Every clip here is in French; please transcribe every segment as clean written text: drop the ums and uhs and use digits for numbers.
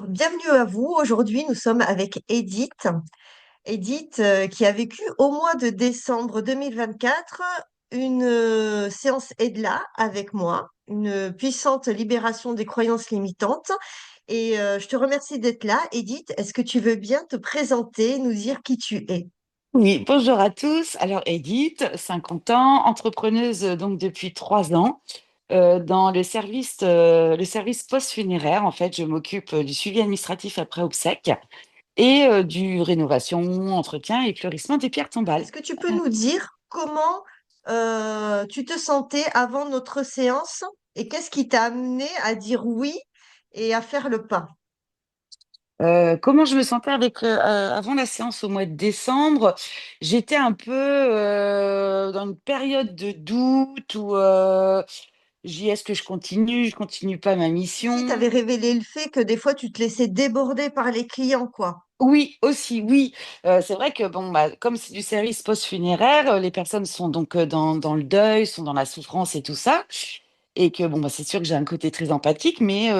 Alors, bienvenue à vous. Aujourd'hui, nous sommes avec Edith. Edith, qui a vécu au mois de décembre 2024 une séance EDLA avec moi, une puissante libération des croyances limitantes. Et je te remercie d'être là. Edith, est-ce que tu veux bien te présenter, nous dire qui tu es? Oui, bonjour à tous. Alors Edith, 50 ans, entrepreneuse donc depuis 3 ans dans le service post-funéraire. En fait, je m'occupe du suivi administratif après obsèques et du rénovation, entretien et fleurissement des pierres tombales. Est-ce que tu peux nous dire comment tu te sentais avant notre séance et qu'est-ce qui t'a amené à dire oui et à faire le pas? Comment je me sentais avant la séance au mois de décembre? J'étais un peu dans une période de doute où est-ce que je continue pas ma Si tu mission? avais révélé le fait que des fois tu te laissais déborder par les clients, quoi. Oui, aussi, oui. C'est vrai que bon, bah, comme c'est du service post-funéraire, les personnes sont donc dans le deuil, sont dans la souffrance et tout ça. Et que bon, bah, c'est sûr que j'ai un côté très empathique, mais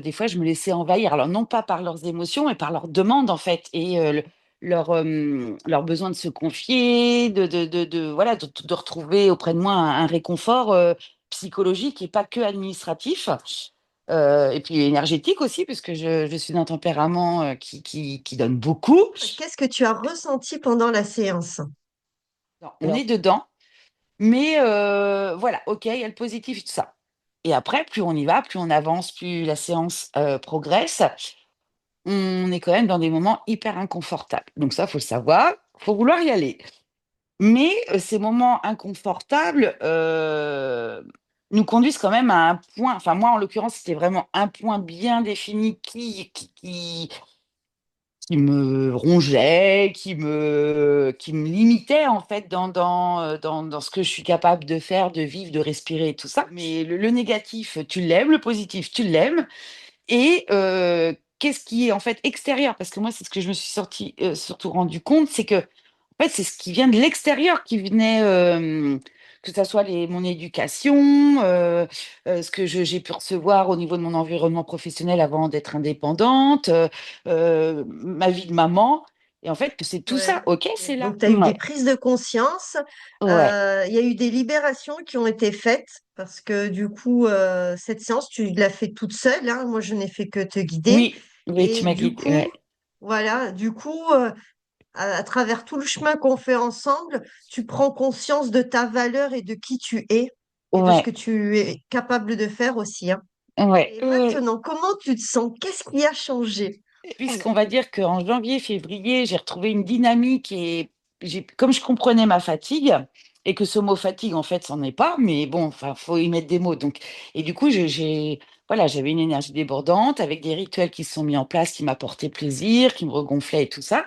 des fois, je me laissais envahir. Alors, non pas par leurs émotions, mais par leurs demandes, en fait, et leur besoin de se confier, voilà, de retrouver auprès de moi un réconfort psychologique et pas que administratif. Et puis énergétique aussi, puisque je suis d'un tempérament qui donne beaucoup. Qu'est-ce que tu as ressenti pendant la séance? Non, on est dedans, mais voilà, ok, il y a le positif et tout ça. Et après, plus on y va, plus on avance, plus la séance progresse, on est quand même dans des moments hyper inconfortables. Donc ça, faut le savoir, faut vouloir y aller. Mais ces moments inconfortables nous conduisent quand même à un point, enfin moi en l'occurrence, c'était vraiment un point bien défini qui me rongeait, qui me limitait en fait dans ce que je suis capable de faire, de vivre, de respirer et tout ça. Mais le négatif, tu l'aimes, le positif, tu l'aimes. Et qu'est-ce qui est en fait extérieur? Parce que moi, c'est ce que je me suis surtout rendu compte, c'est que en fait, c'est ce qui vient de l'extérieur qui venait, que ce soit mon éducation, ce que j'ai pu recevoir au niveau de mon environnement professionnel avant d'être indépendante, ma vie de maman. Et en fait, que c'est tout ça, Ouais. ok, c'est là. Donc, tu as eu des Ouais, prises de conscience, ouais, il y a eu des libérations qui ont été faites parce que du coup, cette séance, tu l'as fait toute seule, hein. Moi, je n'ai fait que te guider. oui, oui, tu Et m'as du guidée. coup, Ouais, voilà, du coup, à travers tout le chemin qu'on fait ensemble, tu prends conscience de ta valeur et de qui tu es et de ce ouais, que tu es capable de faire aussi, hein. ouais, Et ouais. maintenant, comment tu te sens? Qu'est-ce qui a changé? Puisqu'on va dire qu'en janvier, février, j'ai retrouvé une dynamique et comme je comprenais ma fatigue, et que ce mot fatigue, en fait, c'en est pas, mais bon, enfin, faut y mettre des mots. Donc, et du coup, voilà, j'avais une énergie débordante avec des rituels qui se sont mis en place, qui m'apportaient plaisir, qui me regonflaient et tout ça.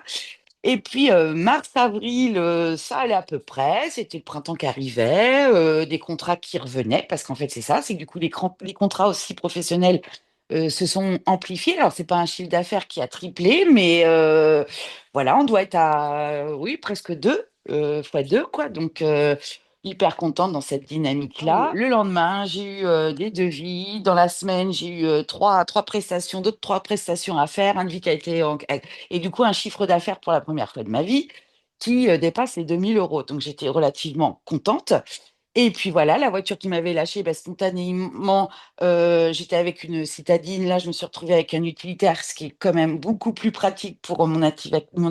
Et puis, mars, avril, ça allait à peu près. C'était le printemps qui arrivait, des contrats qui revenaient, parce qu'en fait, c'est ça, c'est que du coup, les contrats aussi professionnels se sont amplifiés. Alors, c'est pas un chiffre d'affaires qui a triplé, mais voilà, on doit être à, oui, presque deux, fois deux, quoi. Donc, hyper contente dans cette dynamique-là. Le lendemain, j'ai eu des devis. Dans la semaine, j'ai eu trois prestations, d'autres trois prestations à faire. Un devis qui a été et du coup, un chiffre d'affaires pour la première fois de ma vie qui dépasse les 2 000 euros. Donc, j'étais relativement contente. Et puis voilà, la voiture qui m'avait lâchée, bah, spontanément, j'étais avec une citadine. Là, je me suis retrouvée avec un utilitaire, ce qui est quand même beaucoup plus pratique pour mon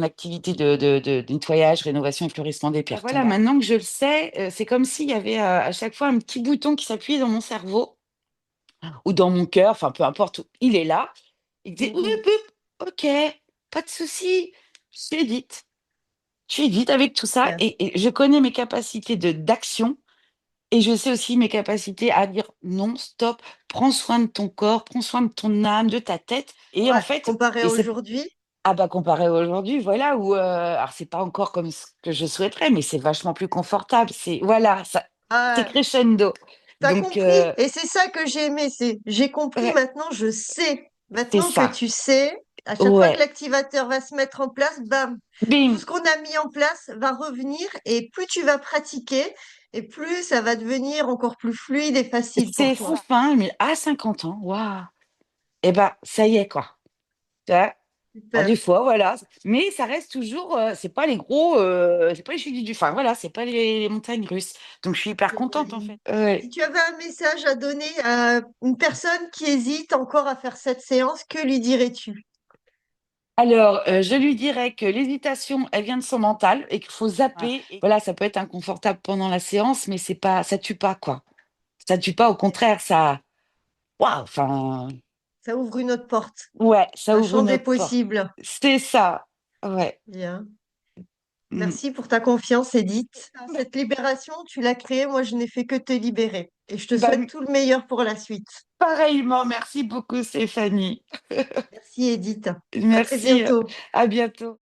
activité de nettoyage, rénovation et fleurissement des pierres voilà, tombales. Maintenant que je le sais, c'est comme s'il y avait à chaque fois un petit bouton qui s'appuyait dans mon cerveau ou dans mon cœur, enfin peu importe, où il est là. Il disait, oup, Mhm. oup, ok, pas de souci, je suis Edith. Je suis Edith avec tout ça Super. et je connais mes capacités d'action et je sais aussi mes capacités à dire non, stop, prends soin de ton corps, prends soin de ton âme, de ta tête. Et en Ouais, fait, comparé à et c'est aujourd'hui, ah bah comparé à aujourd'hui, voilà, où alors c'est pas encore comme ce que je souhaiterais, mais c'est vachement plus confortable. C'est voilà, ça, c'est ah, crescendo. t'as Donc compris. Et c'est ça que j'ai aimé, c'est j'ai compris ouais, maintenant, je sais. c'est Maintenant que ça. tu sais, à chaque fois que Ouais, l'activateur va se mettre en place, bam, tout bim, ce qu'on a mis en place va revenir et plus tu vas pratiquer et plus ça va devenir encore plus fluide et facile pour c'est toi. fin, mais à 50 ans, waouh. Eh ben ça y est quoi. Ouais. Bon, des Super. fois, voilà. Mais ça reste toujours, c'est pas les gros, c'est pas les chutes du, enfin voilà, c'est pas les montagnes russes. Donc je suis hyper contente en J'imagine. fait. Ouais. Si tu avais un message à donner à une personne qui hésite encore à faire cette séance, que lui dirais-tu? Alors, je lui dirais que l'hésitation, elle vient de son mental et qu'il faut zapper. Voilà, ça peut être inconfortable pendant la séance, mais c'est pas, ça tue pas, quoi. Ça tue pas, au contraire, ça, waouh, enfin, Ça ouvre une autre porte, ouais, ça un ouvre champ des notre porte. possibles. C'est ça, ouais. Bien. Mm. Merci pour ta confiance, Edith. Cette libération, tu l'as créée, moi je n'ai fait que te libérer. Et je te Bah, souhaite tout le meilleur pour la suite. pareillement, merci beaucoup, Stéphanie. Merci, Edith. À très Merci, bientôt. à bientôt.